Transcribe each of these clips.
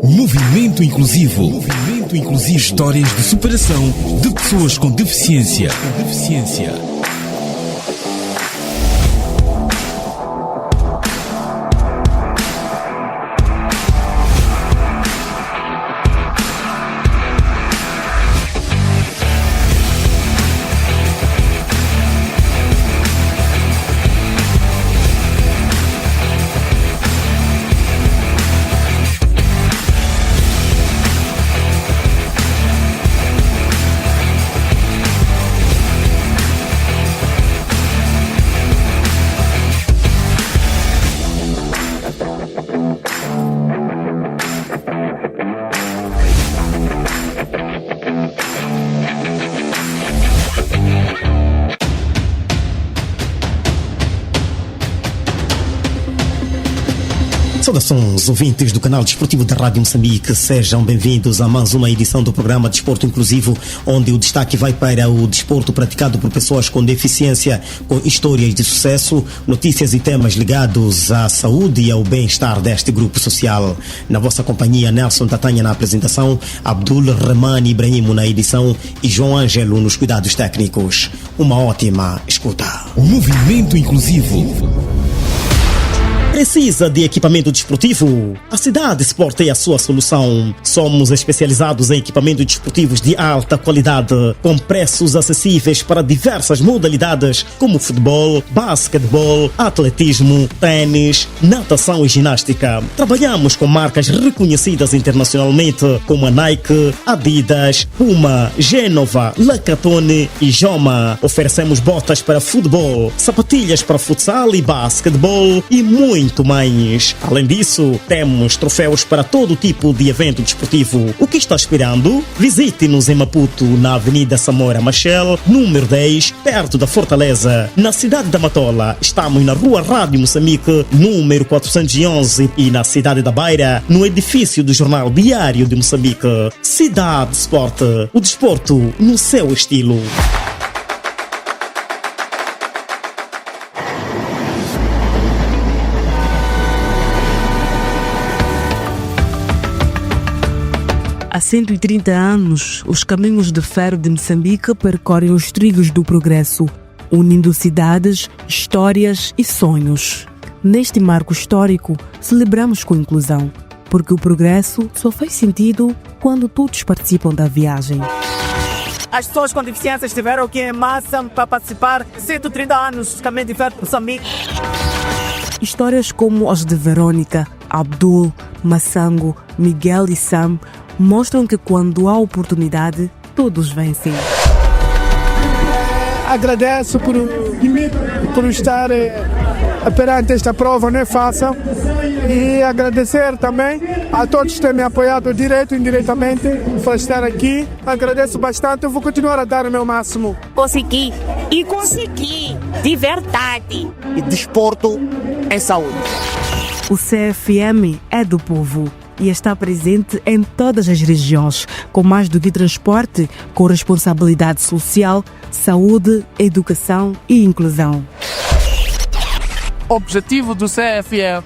Movimento Inclusivo. Movimento Inclusivo. Histórias de superação de pessoas com deficiência. Saudações, ouvintes do canal Desportivo da Rádio Moçambique, sejam bem-vindos a mais uma edição do programa Desporto Inclusivo, onde o destaque vai para o desporto praticado por pessoas com deficiência, com histórias de sucesso, notícias e temas ligados à saúde e ao bem-estar deste grupo social. Na vossa companhia, Nelson Tatanha na apresentação, Abdul Rahman Ibrahim na edição e João Ângelo nos cuidados técnicos. Uma ótima escuta. O Movimento Inclusivo. Precisa de equipamento desportivo? A Cidade Sport é a sua solução. Somos especializados em equipamentos desportivos de alta qualidade, com preços acessíveis para diversas modalidades, como futebol, basquetebol, atletismo, tênis, natação e ginástica. Trabalhamos com marcas reconhecidas internacionalmente, como a Nike, Adidas, Puma, Genova, Lacatone e Joma. Oferecemos botas para futebol, sapatilhas para futsal e basquetebol e muito mais. Além disso, temos troféus para todo tipo de evento desportivo. O que está esperando? Visite-nos em Maputo, na Avenida Samora Machel, número 10, perto da Fortaleza. Na cidade da Matola, estamos na Rua Rádio Moçambique, número 411, e na cidade da Beira, no edifício do Jornal Diário de Moçambique. Cidade Sport, o desporto no seu estilo. Há 130 anos, os caminhos de ferro de Moçambique percorrem os trilhos do progresso, unindo cidades, histórias e sonhos. Neste marco histórico, celebramos com inclusão, porque o progresso só faz sentido quando todos participam da viagem. As pessoas com deficiência estiveram aqui em massa para participar de 130 anos do caminho de ferro de Moçambique. Histórias como as de Verônica, Abdul, Massango, Miguel e Sam mostram que quando há oportunidade, todos vencem. Agradeço por estar perante esta prova, não é fácil. E agradecer também a todos que têm me apoiado direto e indiretamente para estar aqui. Agradeço bastante, eu vou continuar a dar o meu máximo. Consegui, de verdade. E desporto é saúde. O CFM é do povo e está presente em todas as regiões, com mais do que transporte, com responsabilidade social, saúde, educação e inclusão. O objetivo do CFM é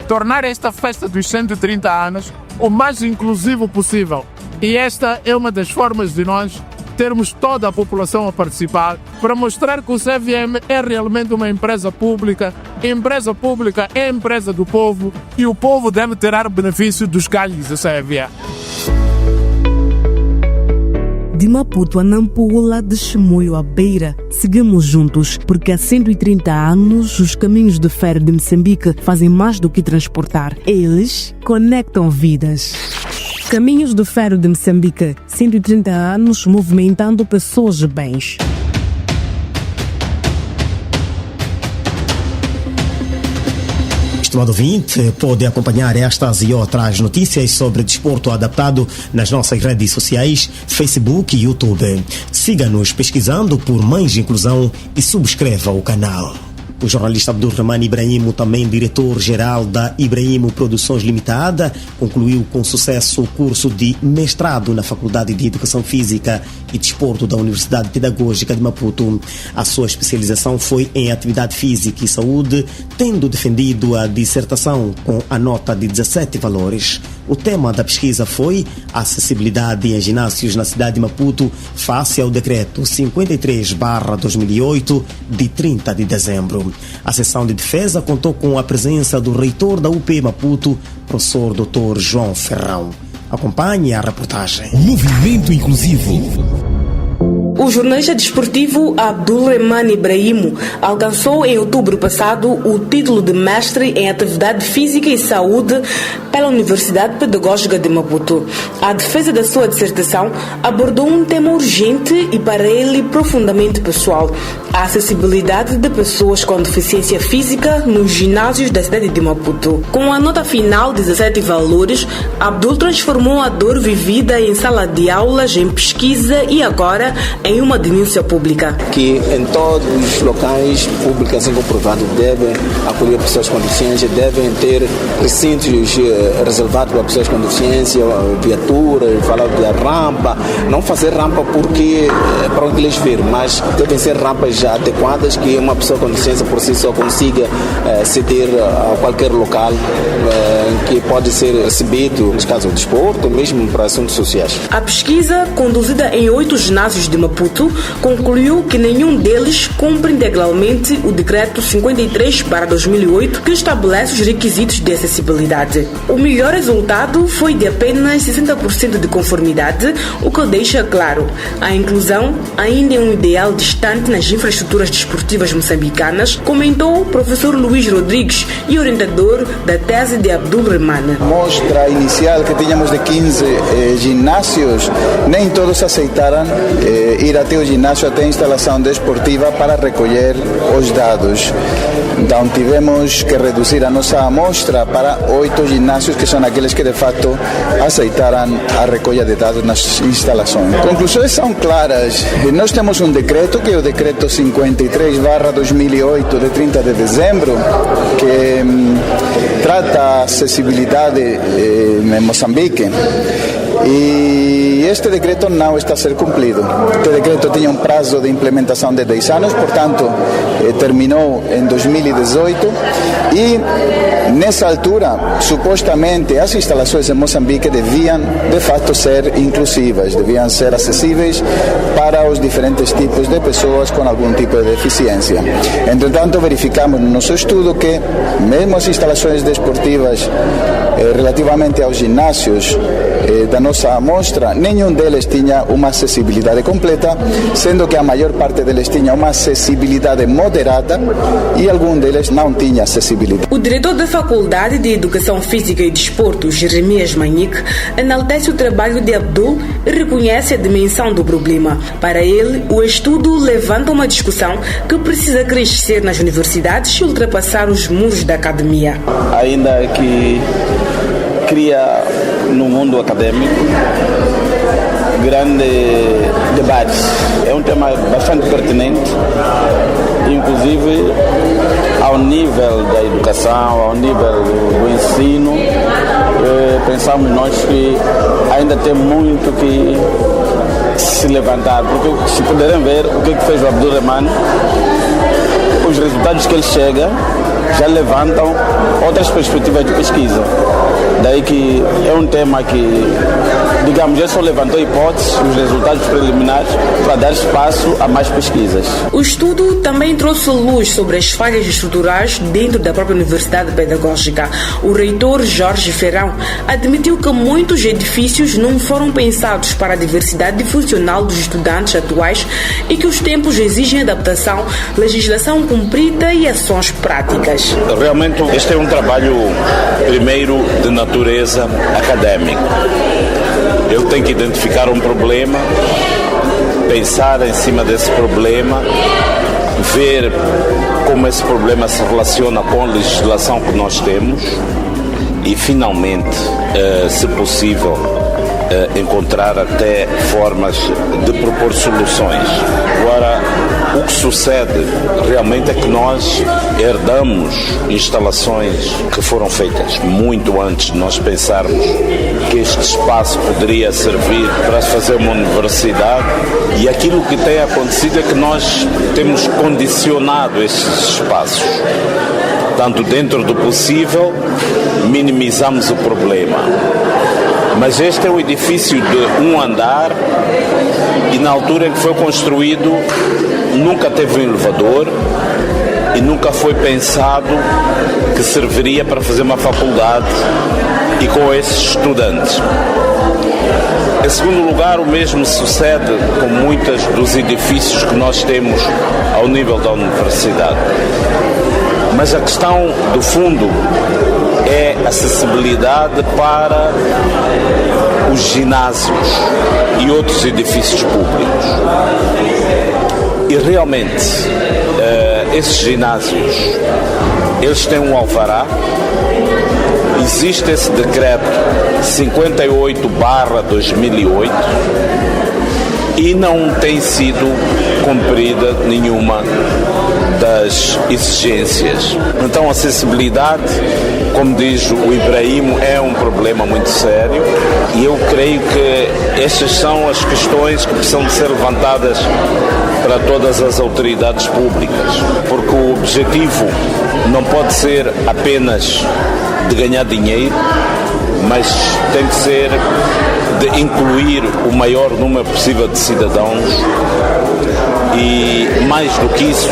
tornar esta festa dos 130 anos o mais inclusivo possível. E esta é uma das formas de nós termos toda a população a participar, para mostrar que o CFM é realmente uma empresa pública. A empresa pública é a empresa do povo e o povo deve tirar o benefício dos ganhos do CFM. De Maputo a Nampula, de Chimoio à Beira, seguimos juntos, porque há 130 anos os caminhos de ferro de Moçambique fazem mais do que transportar. Eles conectam vidas. Caminhos de Ferro de Moçambique, 130 anos movimentando pessoas e bens. Estimado ouvinte, pode acompanhar estas e outras notícias sobre desporto adaptado nas nossas redes sociais, Facebook e YouTube. Siga-nos pesquisando por Mães Inclusão e subscreva o canal. O jornalista Abdul Rahman Ibrahim, também diretor-geral da Ibrahim Produções Limitada, concluiu com sucesso o curso de mestrado na Faculdade de Educação Física e Desporto da Universidade Pedagógica de Maputo. A sua especialização foi em Atividade Física e Saúde, tendo defendido a dissertação com a nota de 17 valores. O tema da pesquisa foi a acessibilidade em ginásios na cidade de Maputo face ao decreto 53/2008 de 30 de dezembro. A sessão de defesa contou com a presença do reitor da UP Maputo, professor Dr. João Ferrão. Acompanhe a reportagem. Movimento Inclusivo. O jornalista desportivo Abdulrahman Ibrahimo alcançou em outubro passado o título de mestre em Atividade Física e Saúde pela Universidade Pedagógica de Maputo. A defesa da sua dissertação abordou um tema urgente e para ele profundamente pessoal: a acessibilidade de pessoas com deficiência física nos ginásios da cidade de Maputo. Com a nota final de 17 valores, Abdul transformou a dor vivida em sala de aulas em pesquisa e agora em uma denúncia pública. Que em todos os locais públicos, assim comprovado, devem acolher pessoas com deficiência, devem ter recintos reservados para pessoas com deficiência, viaturas, falar de rampa, não fazer rampa porque para onde eles vir, mas devem ser rampas já adequadas que uma pessoa com deficiência por si só consiga aceder a qualquer local que pode ser recebido, nesse caso o desporto, mesmo para assuntos sociais. A pesquisa, conduzida em 8 ginásios de Maputo, concluiu que nenhum deles cumpre integralmente o decreto 53/2008 que estabelece os requisitos de acessibilidade. O melhor resultado foi de apenas 60% de conformidade, o que deixa claro: a inclusão ainda é um ideal distante nas infraestruturas desportivas moçambicanas, comentou o professor Luís Rodrigues e orientador da tese de Abdulrahman. Mostra inicial que tínhamos de 15 ginásios, nem todos aceitaram ir até o ginásio, até a instalação desportiva para recolher os dados. Então tivemos que reduzir a nossa amostra para 8 ginásios, que são aqueles que de fato aceitaram a recolha de dados nas instalações. Conclusões são claras. Nós temos um decreto, que é o decreto 53/2008 de 30 de dezembro, que trata a acessibilidade em Moçambique. E este decreto não está a ser cumprido. Este decreto tinha um prazo de implementação de 10 anos, portanto, terminou em 2018 e, nessa altura, supostamente, as instalações em Moçambique deviam, de fato, ser inclusivas, deviam ser acessíveis para os diferentes tipos de pessoas com algum tipo de deficiência. Entretanto, verificamos no nosso estudo que, mesmo as instalações desportivas, relativamente aos ginásios da nossa amostra, nenhum deles tinha uma acessibilidade completa, sendo que a maior parte deles tinha uma acessibilidade moderada e algum deles não tinha acessibilidade. O diretor da Faculdade de Educação Física e Desporto, Jeremias Manique, enaltece o trabalho de Abdul e reconhece a dimensão do problema. Para ele, o estudo levanta uma discussão que precisa crescer nas universidades e ultrapassar os muros da academia. Ainda que cria no mundo acadêmico grande debate. É um tema bastante pertinente, inclusive ao nível da educação, ao nível do ensino. Pensamos nós que ainda tem muito que se levantar, porque se puderem ver o que fez o Abdulrahman, os resultados que ele chega já levantam outras perspectivas de pesquisa. Daí que é um tema que, digamos, ele só levantou hipóteses, os resultados preliminares, para dar espaço a mais pesquisas. O estudo também trouxe luz sobre as falhas estruturais dentro da própria Universidade Pedagógica. O reitor Jorge Ferrão admitiu que muitos edifícios não foram pensados para a diversidade funcional dos estudantes atuais e que os tempos exigem adaptação, legislação cumprida e ações práticas. Realmente, este é um trabalho, primeiro, de natureza académica. Eu tenho que identificar um problema, pensar em cima desse problema, ver como esse problema se relaciona com a legislação que nós temos e, finalmente, se possível, encontrar até formas de propor soluções. Agora, o que sucede realmente é que nós herdamos instalações que foram feitas muito antes de nós pensarmos que este espaço poderia servir para fazer uma universidade, e aquilo que tem acontecido é que nós temos condicionado esses espaços, tanto dentro do possível, minimizamos o problema. Mas este é um edifício de um andar e na altura em que foi construído nunca teve um elevador e nunca foi pensado que serviria para fazer uma faculdade e com esses estudantes. Em segundo lugar, o mesmo sucede com muitos dos edifícios que nós temos ao nível da universidade. Mas a questão, do fundo, é acessibilidade para os ginásios e outros edifícios públicos. E realmente, esses ginásios, eles têm um alvará. Existe esse decreto 58/2008 e não tem sido cumprida nenhuma das exigências. Então a acessibilidade, como diz o Ibrahim, é um problema muito sério e eu creio que estas são as questões que precisam de ser levantadas para todas as autoridades públicas, porque o objetivo não pode ser apenas de ganhar dinheiro, mas tem que ser de incluir o maior número possível de cidadãos e, mais do que isso,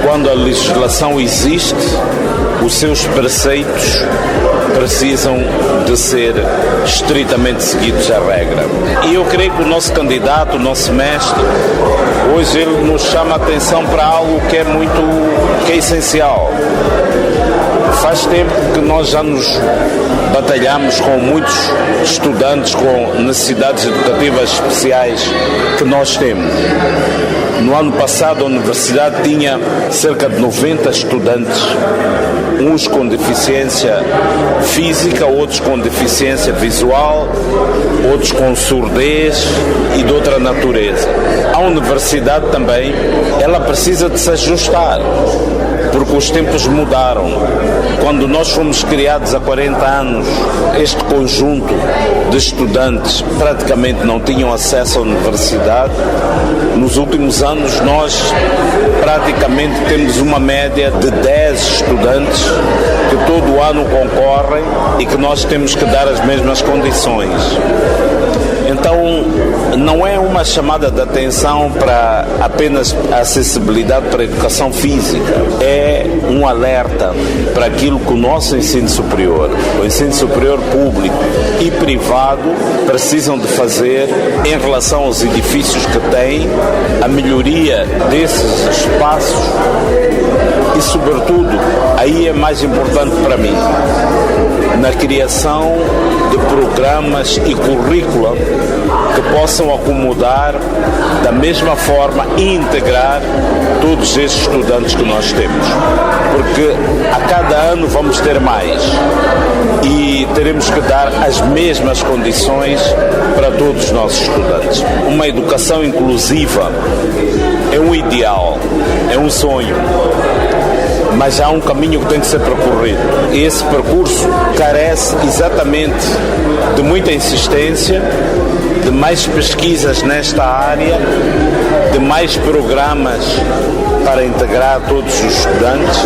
quando a legislação existe, os seus preceitos precisam de ser estritamente seguidos à regra. E eu creio que o nosso candidato, o nosso mestre, hoje ele nos chama a atenção para algo que é essencial. Faz tempo que nós já nos batalhamos com muitos estudantes com necessidades educativas especiais que nós temos. No ano passado a universidade tinha cerca de 90 estudantes, uns com deficiência física, outros com deficiência visual, outros com surdez e de outra natureza. A universidade também, ela precisa de se ajustar, porque os tempos mudaram. Quando nós fomos criados há 40 anos, este conjunto de estudantes praticamente não tinham acesso à universidade. Nos últimos anos, nós praticamente temos uma média de 10 estudantes que todo ano concorrem e que nós temos que dar as mesmas condições. Então, não é uma chamada de atenção para apenas a acessibilidade para a educação física, é um alerta para aquilo que o nosso ensino superior, o ensino superior público e privado precisam de fazer em relação aos edifícios que têm, a melhoria desses espaços e, sobretudo, aí é mais importante para mim, na criação de programas e currícula que possam acomodar da mesma forma e integrar todos esses estudantes que nós temos. Porque a cada ano vamos ter mais e teremos que dar as mesmas condições para todos os nossos estudantes. Uma educação inclusiva é um ideal, é um sonho, mas há um caminho que tem que ser percorrido. E esse percurso carece exatamente de muita insistência, de mais pesquisas nesta área, de mais programas para integrar todos os estudantes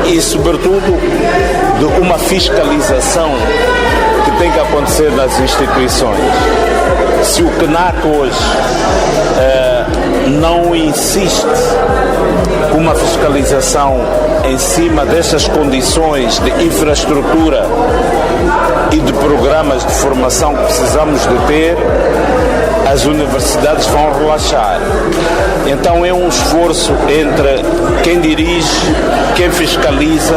e, sobretudo, de uma fiscalização que tem que acontecer nas instituições. Se o CNAC hoje não insiste com uma fiscalização em cima destas condições de infraestrutura e de programas de formação que precisamos de ter, as universidades vão relaxar. Então é um esforço entre quem dirige, quem fiscaliza,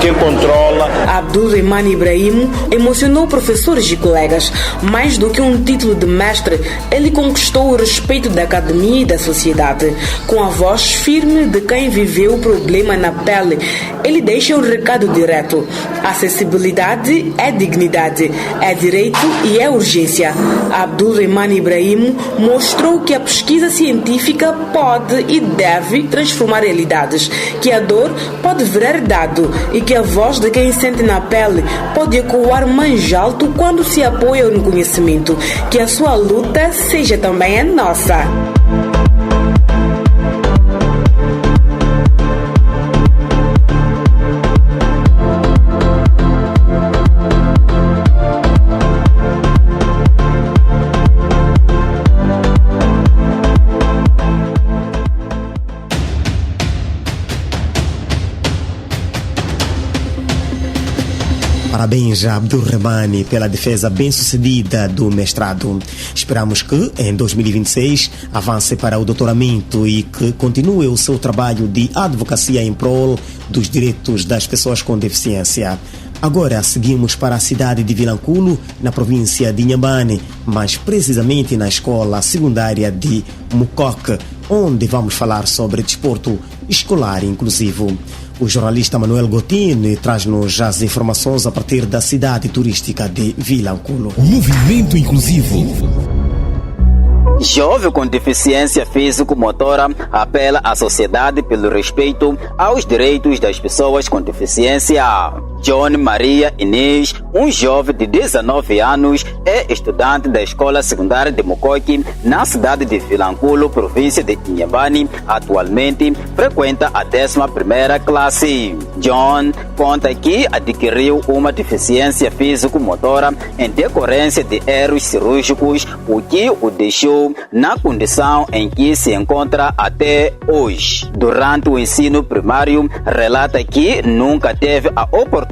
quem controla. Abdulrahman Ibrahim emocionou professores e colegas. Mais do que um título de mestre, ele conquistou o respeito da academia e da sociedade. Com a voz firme de quem viveu o problema na pele, ele deixa um recado direto. Acessibilidade é dignidade, é direito e é urgência. Abdulrahman Ibrahim mostrou que a pesquisa científica pode e deve transformar realidades, que a dor pode virar dado e que a voz de quem sente na pele pode ecoar mais alto quando se apoia no conhecimento. Que a sua luta seja também a nossa. Parabéns a Abdulrahmane pela defesa bem-sucedida do mestrado. Esperamos que, em 2026, avance para o doutoramento e que continue o seu trabalho de advocacia em prol dos direitos das pessoas com deficiência. Agora seguimos para a cidade de Vilanculo, na província de Inhambane, mais precisamente na escola secundária de Mucoque, onde vamos falar sobre desporto escolar inclusivo. O jornalista Manuel Gotini traz-nos as informações a partir da cidade turística de Vilanculo. Movimento inclusivo. Jovem com deficiência físico-motora apela à sociedade pelo respeito aos direitos das pessoas com deficiência. John Maria Inês, um jovem de 19 anos, é estudante da escola secundária de Mucoque, na cidade de Vilanculo, província de Inhambane. Atualmente frequenta a 11ª classe. John conta que adquiriu uma deficiência físico-motora em decorrência de erros cirúrgicos, o que o deixou na condição em que se encontra até hoje. Durante o ensino primário, relata que nunca teve a oportunidade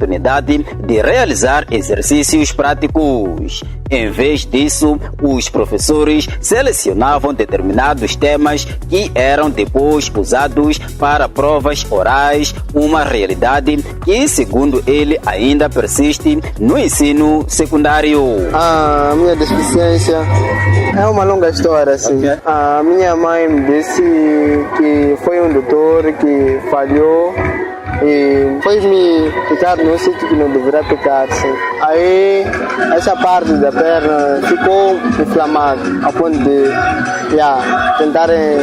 de realizar exercícios práticos. Em vez disso, os professores selecionavam determinados temas que eram depois usados para provas orais, uma realidade que, segundo ele, ainda persiste no ensino secundário. A minha deficiência é uma longa história, assim. A minha mãe me disse que foi um doutor que falhou e fez-me ficar num sítio que não deveria ficar, assim. Aí essa parte da perna ficou inflamada a ponto de tentarem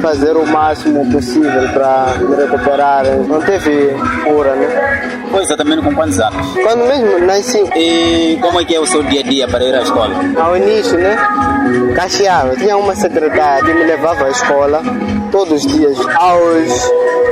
fazer o máximo possível para me recuperar. Não teve cura, né? Foi exatamente com quantos anos? Quando mesmo nasci. E como é que é o seu dia a dia para ir à escola? Ao início, né? Cacheava. Tinha uma secretária que me levava à escola todos os dias.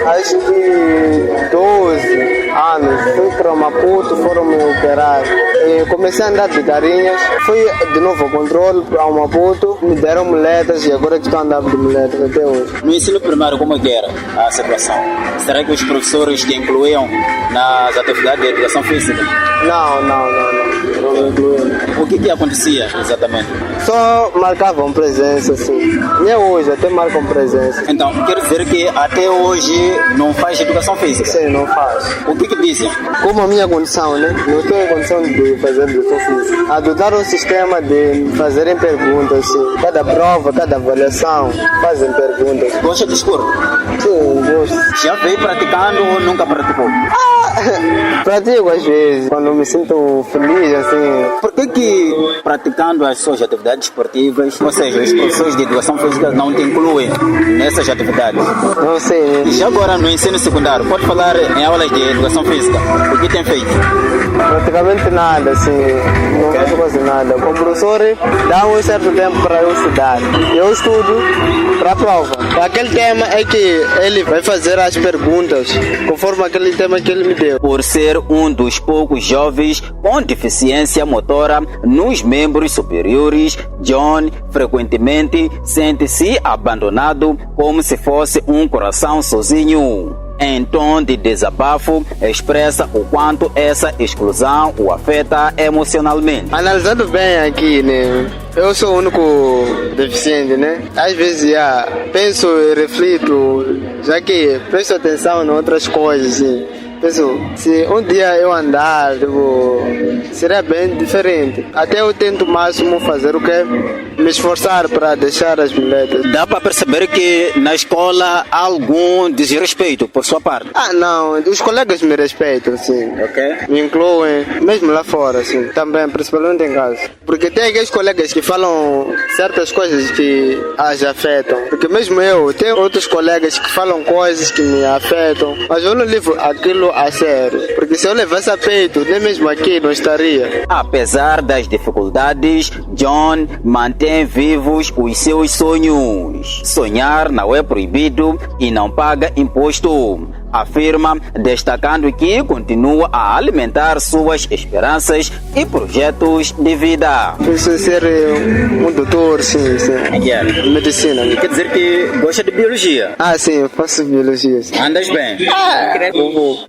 Acho que 12 anos fui para Maputo, foram me operar. E comecei a andar de carinhas. Fui de novo ao controle para Maputo, me deram muletas e agora que estou andando de muletas até hoje. No ensino primário, como é que era a situação? Será que os professores te incluíam nas atividades de educação física? Não incluíam. O que acontecia exatamente? Só marcavam presença, assim. Nem hoje, até marcam presença. Então, quer dizer que até hoje não faz educação física? Sim, não faz. O que dizem? Como a minha condição, né? Não tenho condição de fazer educação física. Adotaram um sistema de fazerem perguntas, assim. Cada prova, cada avaliação, fazem perguntas. Gosta de esporte? Sim, gosto. Já veio praticando ou nunca praticou? Pratico às vezes, quando me sinto feliz, assim. Por que praticando as suas atividades esportivas, ou seja, os professores de educação física não te incluem nessas atividades? Não sei. E já agora no ensino secundário, pode falar em aulas de educação física? O que tem feito? Praticamente nada, assim. Não faço quase nada. O professor dá um certo tempo para eu estudar. Eu estudo para a prova. Aquele tema é que ele vai fazer as perguntas conforme aquele tema que ele me deu. Por ser um dos poucos jovens com deficiência motora nos membros superiores, John frequentemente sente-se abandonado como se fosse um coração sozinho. Em tom de desabafo, expressa o quanto essa exclusão o afeta emocionalmente. Analisando bem aqui, né? Eu sou o único deficiente, né? Às vezes penso e reflito, já que presto atenção em outras coisas, assim. Penso, se um dia eu andar, seria bem diferente. Até eu tento o máximo fazer o quê? Me esforçar para deixar as muletas. Dá para perceber que na escola há algum desrespeito por sua parte? Não, os colegas me respeitam, sim. Ok. Me incluem, mesmo lá fora, assim, também, principalmente em casa. Porque tem aqueles colegas que falam certas coisas que as afetam. Porque mesmo eu, tenho outros colegas que falam coisas que me afetam, mas eu não levo aquilo a sério. Porque se eu levasse a peito, nem mesmo aqui não estaria. Apesar das dificuldades, John mantém vivos os seus sonhos. Sonhar não é proibido e não paga imposto. afirma, destacando que continua a alimentar suas esperanças e projetos de vida. Preciso ser um doutor, sim. Medicina. Quer dizer que gosta de biologia? Sim, eu faço biologia. Andas bem?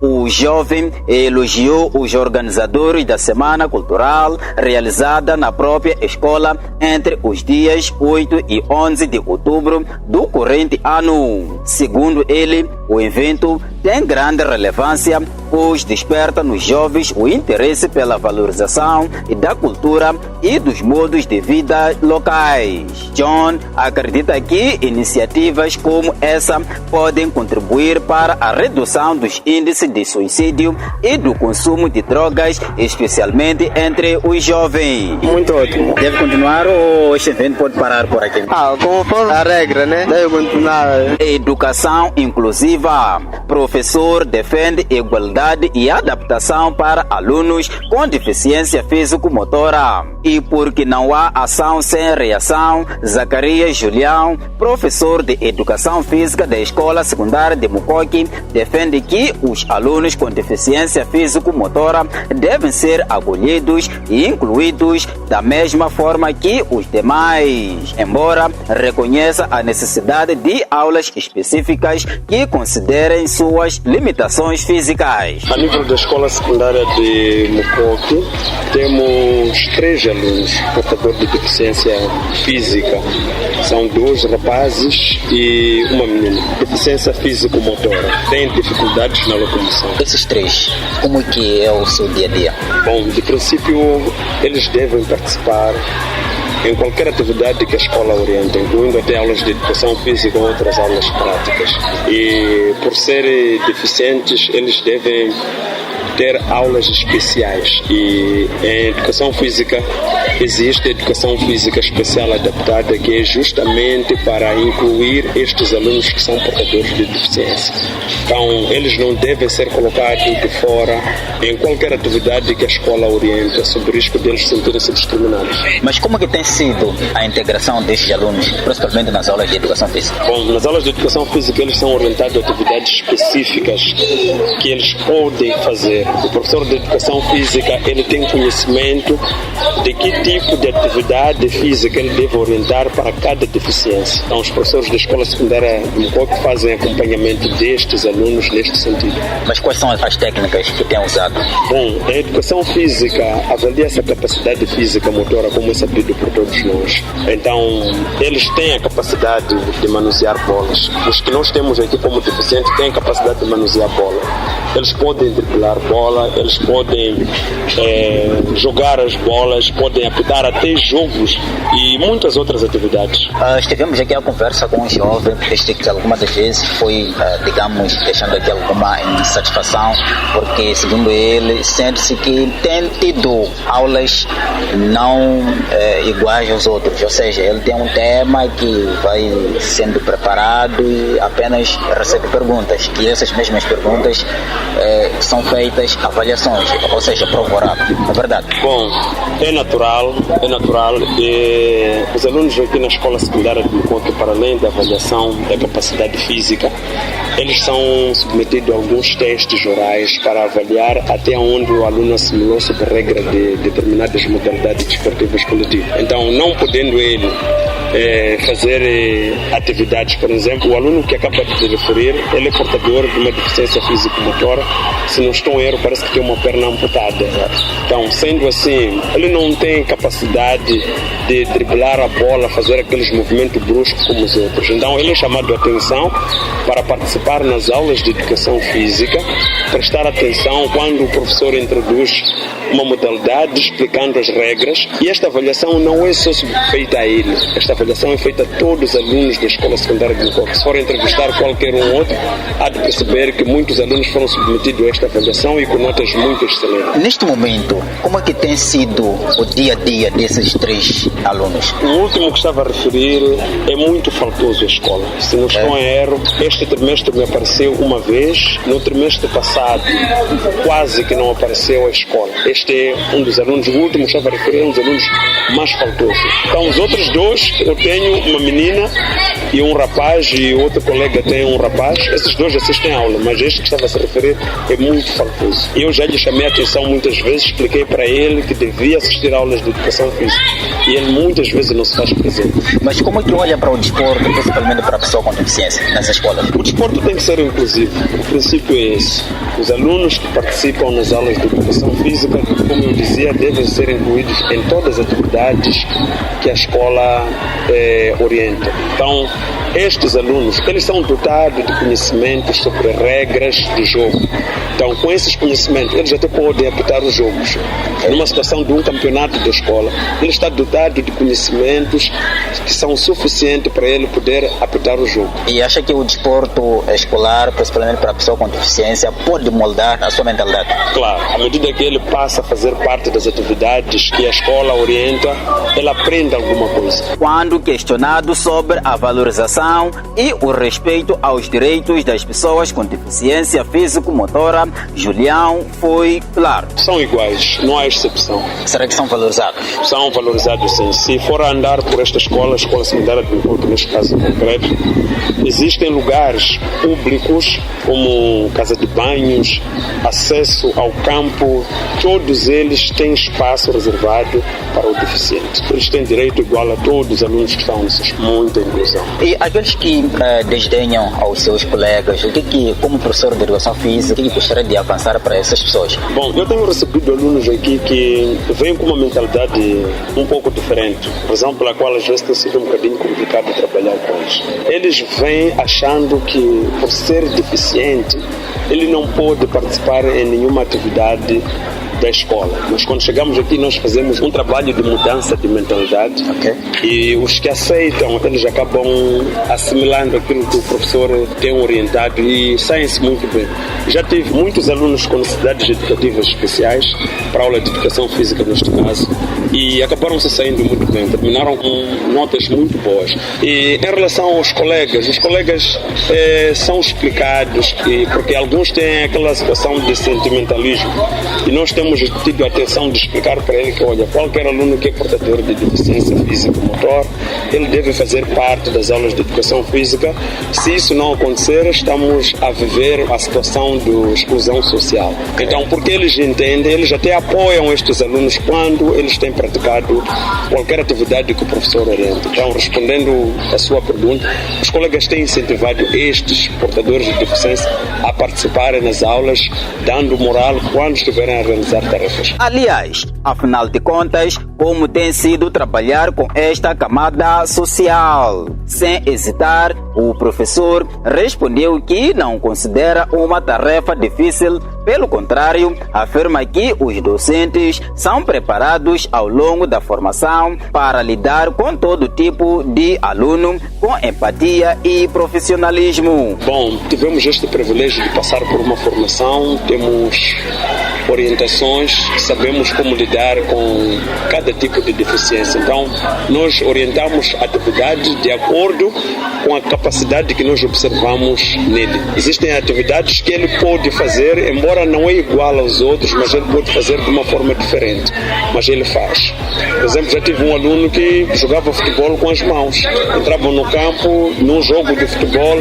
O jovem elogiou os organizadores da Semana Cultural realizada na própria escola entre os dias 8 e 11 de outubro do corrente ano. Segundo ele, o evento tem grande relevância, pois desperta nos jovens o interesse pela valorização da cultura e dos modos de vida locais. John acredita que iniciativas como essa podem contribuir para a redução dos índices de suicídio e do consumo de drogas, especialmente entre os jovens. Muito ótimo. Deve continuar ou este evento pode parar por aqui? Conforme a regra, né? Deve continuar. Educação inclusiva. Professor defende igualdade e adaptação para alunos com deficiência físico-motora. E porque não há ação sem reação, Zacarias Julião, professor de Educação Física da Escola Secundária de Mucoque, defende que os alunos com deficiência físico-motora devem ser acolhidos e incluídos da mesma forma que os demais, embora reconheça a necessidade de aulas específicas que considerem suas limitações físicas. A nível da Escola Secundária de Mucoque, temos 3 alunos portadores de deficiência física. São 2 rapazes e uma menina. Deficiência físico-motora. Têm dificuldades na locomoção. Esses 3, como que é o seu dia a dia? Bom, de princípio, eles devem participar em qualquer atividade que a escola orienta, incluindo até aulas de educação física ou outras aulas práticas. E por serem deficientes, eles devem ter aulas especiais. E em educação física existe a educação física especial adaptada, que é justamente para incluir estes alunos que são portadores de deficiência. Então, eles não devem ser colocados de fora em qualquer atividade que a escola orienta, sob o risco de eles sentirem-se discriminados. Mas como que tem sido a integração destes alunos, principalmente nas aulas de educação física? Bom, nas aulas de educação física eles são orientados a atividades específicas que eles podem fazer. O professor de educação física, ele tem conhecimento de que tipo de atividade física ele deve orientar para cada deficiência. Então, os professores da escola secundária de Mucoque fazem acompanhamento destes alunos neste sentido. Mas quais são as técnicas que têm usado? Bom, a educação física avalia essa capacidade física motora, como é sabido por todos nós. Então, eles têm a capacidade de manusear bolas. Os que nós temos aqui como deficientes têm a capacidade de manusear bola. Eles podem driblar bola, eles podem jogar as bolas, podem apitar até jogos e muitas outras atividades. Estivemos aqui a conversa com um jovem, que algumas das vezes foi, digamos, deixando aqui alguma insatisfação, porque, segundo ele, sente-se que tem tido aulas não iguais aos outros, ou seja, ele tem um tema que vai sendo preparado e apenas recebe perguntas, e essas mesmas perguntas são feitas avaliações, ou seja, prova oral. É verdade? Bom, é natural. E os alunos aqui na escola secundária de Mucoque, para além da avaliação da capacidade física, eles são submetidos a alguns testes orais para avaliar até onde o aluno assimilou sob a regra de determinadas modalidades desportivas coletivas. Então, não podendo ele fazer atividades, por exemplo, o aluno que acaba de referir, ele é portador de uma deficiência físico-motora, se não estou em erro, parece que tem uma perna amputada. Então, sendo assim, ele não tem capacidade de driblar a bola, fazer aqueles movimentos bruscos como os outros. Então, ele é chamado a atenção para participar nas aulas de educação física, prestar atenção quando o professor introduz uma modalidade, explicando as regras, e esta avaliação não é só feita a ele, esta avaliação é feita a todos os alunos da escola secundária de Mucoque. Se for entrevistar qualquer um outro, há de perceber que muitos alunos foram submetidos a esta avaliação e com notas muito excelentes. Neste momento, como é que tem sido o dia a dia desses 3 alunos? O último que estava a referir é muito faltoso a escola. Se não estou em erro, este trimestre me apareceu uma vez, no trimestre passado quase que não apareceu a escola. Este é um dos alunos, o último que estava a referir é um dos alunos mais faltosos. Então os outros 2, eu tenho uma menina e um rapaz, e outro colega tem um rapaz. Esses 2 assistem a aula, mas este que estava a se referir é muito faltoso. Eu já lhe chamei a atenção muitas vezes, expliquei para ele que devia assistir a aulas de educação física e ele muitas vezes não se faz presente. Mas como é que olha para o desporto, principalmente para a pessoa com deficiência, nas escolas? O desporto tem que ser inclusivo. O princípio é esse. Os alunos que participam nas aulas de educação física, como eu dizia, devem ser incluídos em todas as atividades que a escola orienta. Então, estes alunos, eles são dotados de conhecimentos sobre regras de jogo. Então, com esses conhecimentos, eles até podem apitar os jogos. Numa situação de um campeonato da escola, ele está dotado de conhecimentos que são suficientes para ele poder apitar o jogo. E acha que o desporto escolar, principalmente para a pessoa com deficiência, pode moldar a sua mentalidade? Claro, à medida que ele passa a fazer parte das atividades que a escola orienta, ele aprende alguma coisa. Quando questionado sobre a valorização e o respeito aos direitos das pessoas com deficiência físico-motora, Julião foi claro. São iguais, não há exceção. Será que são valorizados? São valorizados, sim. Se for andar por esta escola secundária de Maputo, neste caso concreto, existem lugares públicos como casa de banhos, acesso ao campo, todos eles têm espaço reservado para o deficiente. Eles têm direito igual a todos os alunos que estão nessa escola. Muita inclusão. E aqueles que desdenham aos seus colegas, o que como professor de educação física, o que gostaria de avançar para essas pessoas? Bom, eu tenho recebido alunos aqui que vêm com uma mentalidade um pouco diferente, razão pela qual às vezes tem sido um bocadinho complicado trabalhar com eles. Eles vêm achando que, por ser deficiente, ele não pode participar em nenhuma atividade da escola. Mas quando chegamos aqui nós fazemos um trabalho de mudança de mentalidade, e os que aceitam, eles acabam assimilando aquilo que o professor tem orientado e saem-se muito bem. Já tive muitos alunos com necessidades educativas especiais para a aula de educação física neste caso e acabaram se saindo muito bem, terminaram com notas muito boas. E em relação aos colegas, os colegas são explicados porque alguns têm aquela situação de sentimentalismo e nós temos tido a atenção de explicar para ele que, olha, qualquer aluno que é portador de deficiência físico-motor, ele deve fazer parte das aulas de educação física. Se isso não acontecer, estamos a viver a situação de exclusão social. Então, porque eles entendem, eles até apoiam estes alunos quando eles têm praticado qualquer atividade que o professor orienta. Então, respondendo à sua pergunta, os colegas têm incentivado estes portadores de deficiência a participarem nas aulas, dando moral quando estiverem a realizar tarefas. Aliás, afinal de contas, como tem sido trabalhar com esta camada social? Sem hesitar, o professor respondeu que não considera uma tarefa difícil, pelo contrário, afirma que os docentes são preparados ao longo da formação para lidar com todo tipo de aluno com empatia e profissionalismo. Bom, tivemos este privilégio de passar por uma formação, temos orientações, sabemos como lidar com cada tipo de deficiência. Então, nós orientamos atividades de acordo com a capacidade que nós observamos nele. Existem atividades que ele pode fazer, embora não é igual aos outros, mas ele pode fazer de uma forma diferente. Mas ele faz. Por exemplo, já tive um aluno que jogava futebol com as mãos. Entravam no campo, num jogo de futebol,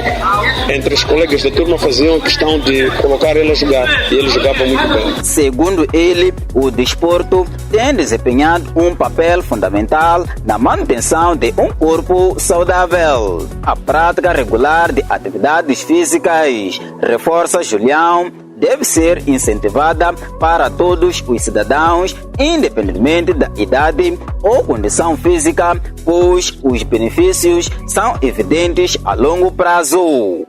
entre os colegas da turma faziam questão de colocar ele a jogar. E ele jogava muito bem. Segundo ele, o desporto tem desempenhado um papel fundamental na manutenção de um corpo saudável. A prática regular de atividades físicas, reforça Julião, deve ser incentivada para todos os cidadãos, independentemente da idade ou condição física, pois os benefícios são evidentes a longo prazo.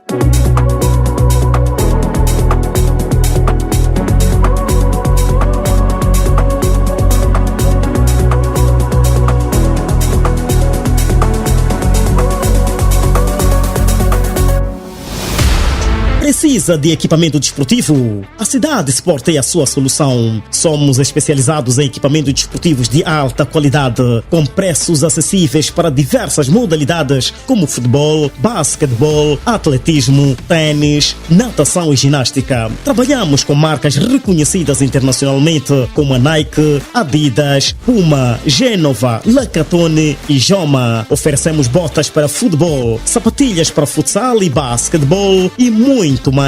Precisa de equipamento desportivo? A Cidade Sport é a sua solução. Somos especializados em equipamentos desportivos de alta qualidade, com preços acessíveis para diversas modalidades, como futebol, basquetebol, atletismo, tênis, natação e ginástica. Trabalhamos com marcas reconhecidas internacionalmente, como a Nike, Adidas, Puma, Genova, Lacatone e Joma. Oferecemos botas para futebol, sapatilhas para futsal e basquetebol e muito mais.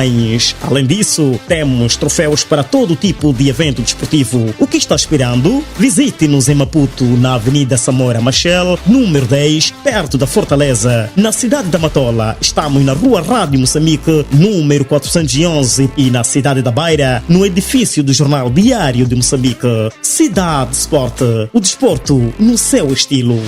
Além disso, temos troféus para todo tipo de evento desportivo. O que está esperando? Visite-nos em Maputo, na Avenida Samora Machel, número 10, perto da Fortaleza. Na cidade da Matola, estamos na Rua Rádio Moçambique, número 411, e na cidade da Beira, no edifício do Jornal Diário de Moçambique. Cidade Sport, o desporto no seu estilo.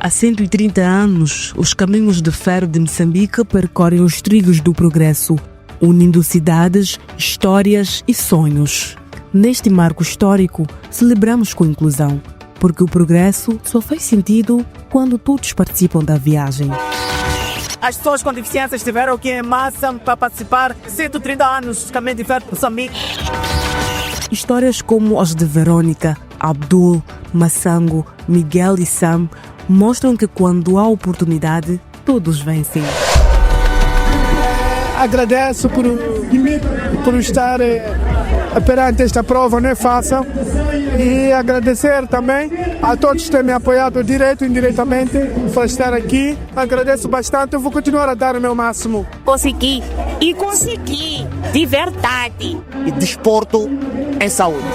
Há 130 anos, os caminhos de ferro de Moçambique percorrem os trilhos do progresso, unindo cidades, histórias e sonhos. Neste marco histórico, celebramos com inclusão, porque o progresso só faz sentido quando todos participam da viagem. As pessoas com deficiências estiveram aqui em massa para participar de 130 anos do Caminho de Ferro de Moçambique. Histórias como as de Verônica, Abdul, Massango, Miguel e Sam mostram que quando há oportunidade, todos vencem. Agradeço por estar perante esta prova, não é fácil. E agradecer também a todos que têm me apoiado direto e indiretamente por estar aqui. Agradeço bastante, eu vou continuar a dar o meu máximo. Consegui. E consegui. De verdade. E desporto é saúde.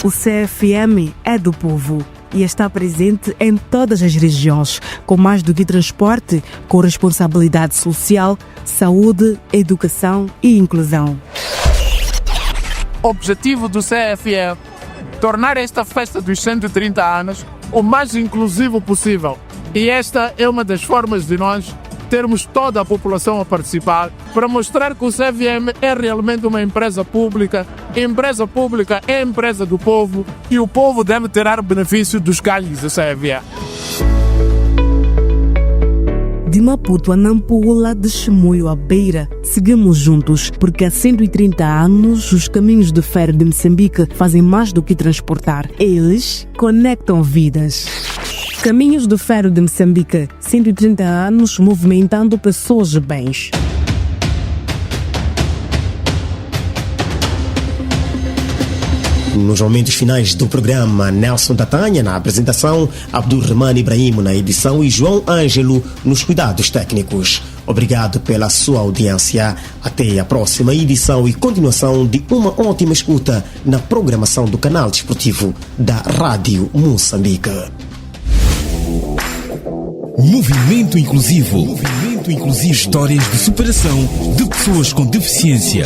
O CFM é do povo e está presente em todas as regiões, com mais do que transporte, com responsabilidade social, saúde, educação e inclusão. O objetivo do CFE é tornar esta festa dos 130 anos o mais inclusivo possível. E esta é uma das formas de nós termos toda a população a participar, para mostrar que o CFM é realmente uma empresa pública. A empresa pública é a empresa do povo e o povo deve tirar benefício dos ganhos do CFM. De Maputo a Nampula, de Chimoio a Beira, seguimos juntos, porque há 130 anos os caminhos de ferro de Moçambique fazem mais do que transportar. Eles conectam vidas. Caminhos de Ferro de Moçambique, 130 anos movimentando pessoas e bens. Nos momentos finais do programa, Nelson Tatanha na apresentação, Abdulrahman Ibrahim na edição e João Ângelo nos cuidados técnicos. Obrigado pela sua audiência. Até a próxima edição e continuação de uma ótima escuta na programação do canal desportivo da Rádio Moçambique. Movimento Inclusivo. Movimento Inclusivo. Histórias de superação de pessoas com deficiência.